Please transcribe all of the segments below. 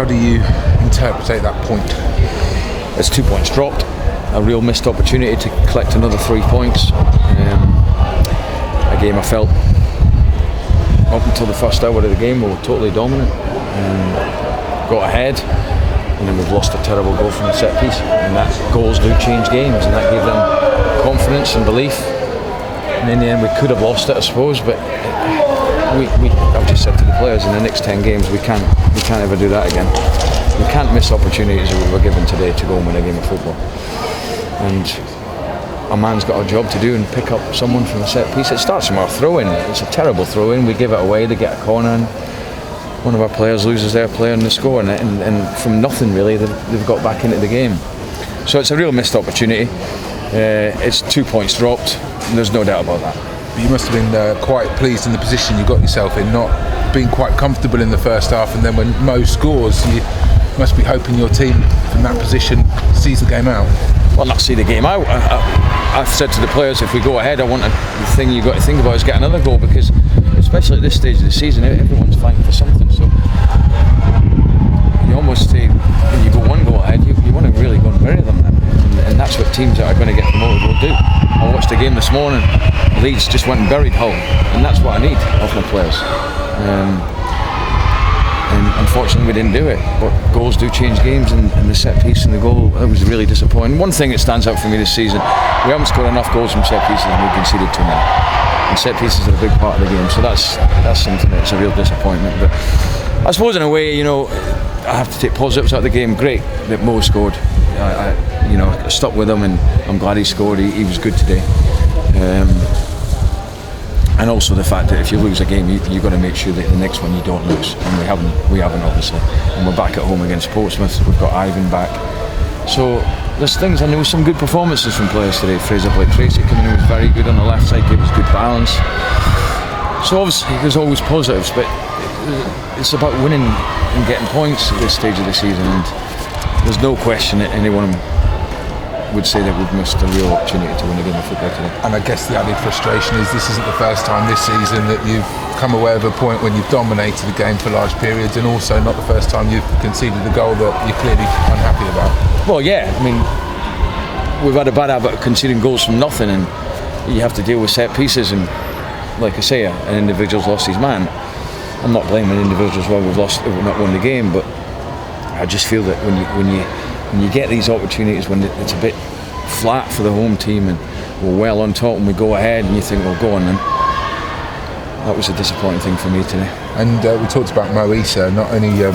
How do you interpret that point? It's 2 points dropped, a real missed opportunity to collect another 3 points. A game I felt up until the first hour of the game we were totally dominant. Got ahead, and then we've lost a terrible goal from the set piece. And that goals do change games, and that gave them confidence and belief. And in the end, we could have lost it, I suppose. But I've just said to the players, in the next 10 games, we can't ever do that again. We can't miss opportunities that we were given today to go and win a game of football. And a man's got a job to do and pick up someone from a set piece. It starts from our throw-in. It's a terrible throw-in. We give it away. They get a corner, and one of our players loses their player and they score. And from nothing really, they've got back into the game. So it's a real missed opportunity. It's 2 points dropped. And there's no doubt about that. You must have been quite pleased in the position you got yourself in, not being quite comfortable in the first half, and then when Mo scores, you must be hoping your team from that position sees the game out. Well, not see the game out. I've said to the players, if we go ahead, the thing you've got to think about is get another goal, because especially at this stage of the season, everyone's fighting for something. So you almost say, when you go one goal ahead, you want to really go and bury them. And that's what teams that are going to get promoted will do. I watched the game this morning. Leeds just went and buried Hull, and that's what I need of my players. And unfortunately we didn't do it, but goals do change games, and the set piece and the goal, that was really disappointing. One thing that stands out for me this season, we haven't scored enough goals from set pieces and we've conceded too many. And set pieces are a big part of the game, so that's something that's a real disappointment. But I suppose in a way, I have to take positives out of the game. Great that Mo scored. I stuck with him, and I'm glad he scored. He was good today. And also the fact that if you lose a game, you've got to make sure that the next one you don't lose, and we haven't obviously. And we're back at home against Portsmouth. We've got Ivan back, so there's things. And there was some good performances from players today. Fraser Blake-Tracy coming in was very good on the left side, gave us good balance. So obviously there's always positives, but it's about winning and getting points at this stage of the season. And there's no question that anyone would say that we've missed a real opportunity to win a game of football today. And I guess the added frustration is this isn't the first time this season that you've come away with a point when you've dominated the game for large periods, and also not the first time you've conceded a goal that you're clearly unhappy about. Well, yeah, I mean, we've had a bad habit of conceding goals from nothing, and you have to deal with set pieces, and like I say, an individual's lost his man. I'm not blaming individuals why we've not won the game, but I just feel that when you get these opportunities when it's a bit flat for the home team and we're well on top and we go ahead and you think, well, go on then. That was a disappointing thing for me today. And we talked about Mo Issa, not only it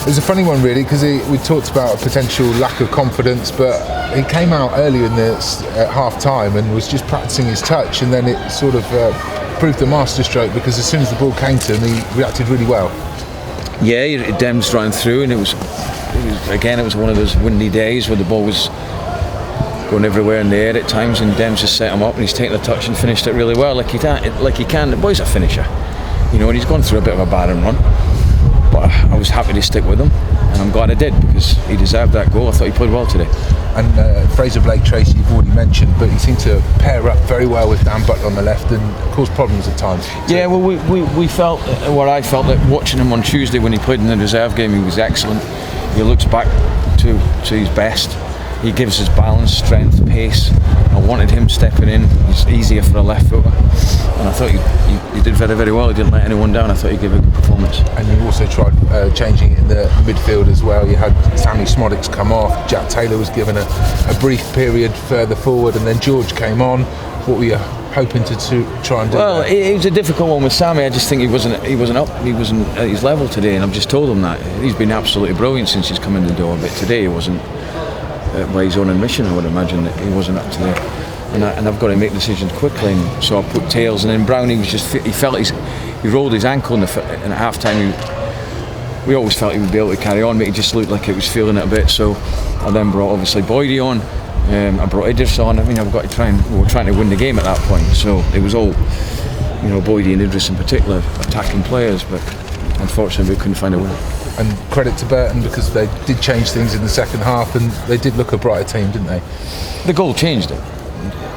was a funny one really, because we talked about a potential lack of confidence, but he came out earlier at half time and was just practicing his touch, and then it sort of proved a masterstroke, because as soon as the ball came to him he reacted really well. Yeah, Dems ran through, and it was one of those windy days where the ball was going everywhere in the air at times, and Dems just set him up and he's taken the touch and finished it really well, like he can. The boy's a finisher, and he's gone through a bit of a barren run, but I was happy to stick with him, and I'm glad I did, because he deserved that goal. I thought he played well today. And Fraser Blake-Tracy you've already mentioned, but he seemed to pair up very well with Dan Butler on the left and cause problems at times. Yeah, well, we felt, I felt that watching him on Tuesday when he played in the reserve game, he was excellent. He looks back to his best. He gives us balance, strength, pace. I wanted him stepping in. He's easier for a left footer, and I thought he did very, very well. He didn't let anyone down. I thought he gave a good performance. And you also tried changing it in the midfield as well. You had Sammy Smodics come off. Jack Taylor was given a brief period further forward, and then George came on. What were you hoping to try and do? Well, it was a difficult one with Sammy. I just think he wasn't at his level today, and I've just told him that. He's been absolutely brilliant since he's come in the door, but today he wasn't by his own admission. I would imagine that he wasn't up to there, and I've got to make decisions quickly. And so I put Tails, and then Brownie was just he felt he rolled his ankle, and at half time we always felt he would be able to carry on, but he just looked like he was feeling it a bit. So I then brought obviously Boydie on. I brought Idris on. I mean, I've got to we were trying to win the game at that point, so it was all, Boydie and Idris in particular attacking players, but unfortunately we couldn't find a win. And credit to Burton, because they did change things in the second half, and they did look a brighter team, didn't they? The goal changed it.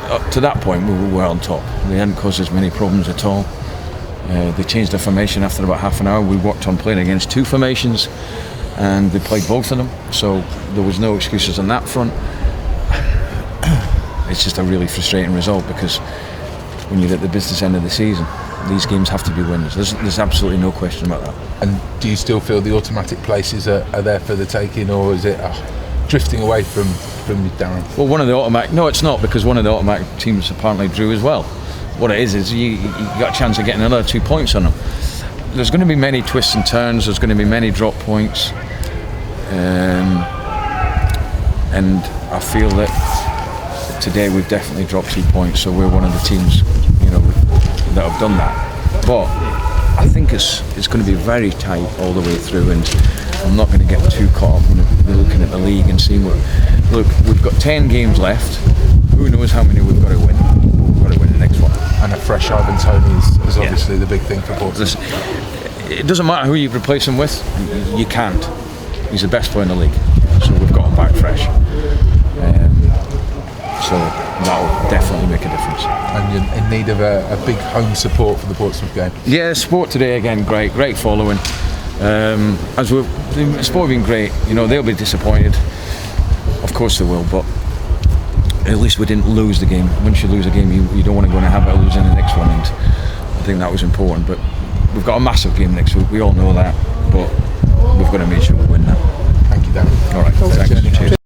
Up to that point we were on top. They hadn't caused us many problems at all. They changed the formation after about half an hour. We worked on playing against two formations, and they played both of them, so there was no excuses on that front. It's just a really frustrating result, because when you're at the business end of the season, these games have to be winners. There's absolutely no question about that. And do you still feel the automatic places are there for the taking, or is it drifting away from you, Darren? Well, one of the automatic... No, it's not, because one of the automatic teams apparently drew as well. What it is you got a chance of getting another 2 points on them. There's going to be many twists and turns. There's going to be many drop points. And I feel that today we've definitely dropped 2 points, so we're one of the teams, that have done that. But I think it's going to be very tight all the way through, and I'm not going to get too caught up when we're looking at the league and seeing look, we've got 10 games left. Who knows how many we've got to win? We've got to win the next one. And a fresh Ivan Toney is obviously the big thing for Portsmouth. It doesn't matter who you replace him with, you can't. He's the best player in the league, so we've got him back fresh. So that will definitely make a difference. And you're in need of a big home support for the Portsmouth game. Yeah, support today again, great following. The support have been great. They'll be disappointed. Of course they will, but at least we didn't lose the game. Once you lose a game, you don't want to go and have a lose in the next one, and I think that was important. But we've got a massive game next week. We all know that, but we've got to make sure we win that. Thank you, Darren. All right, thanks. Cheers.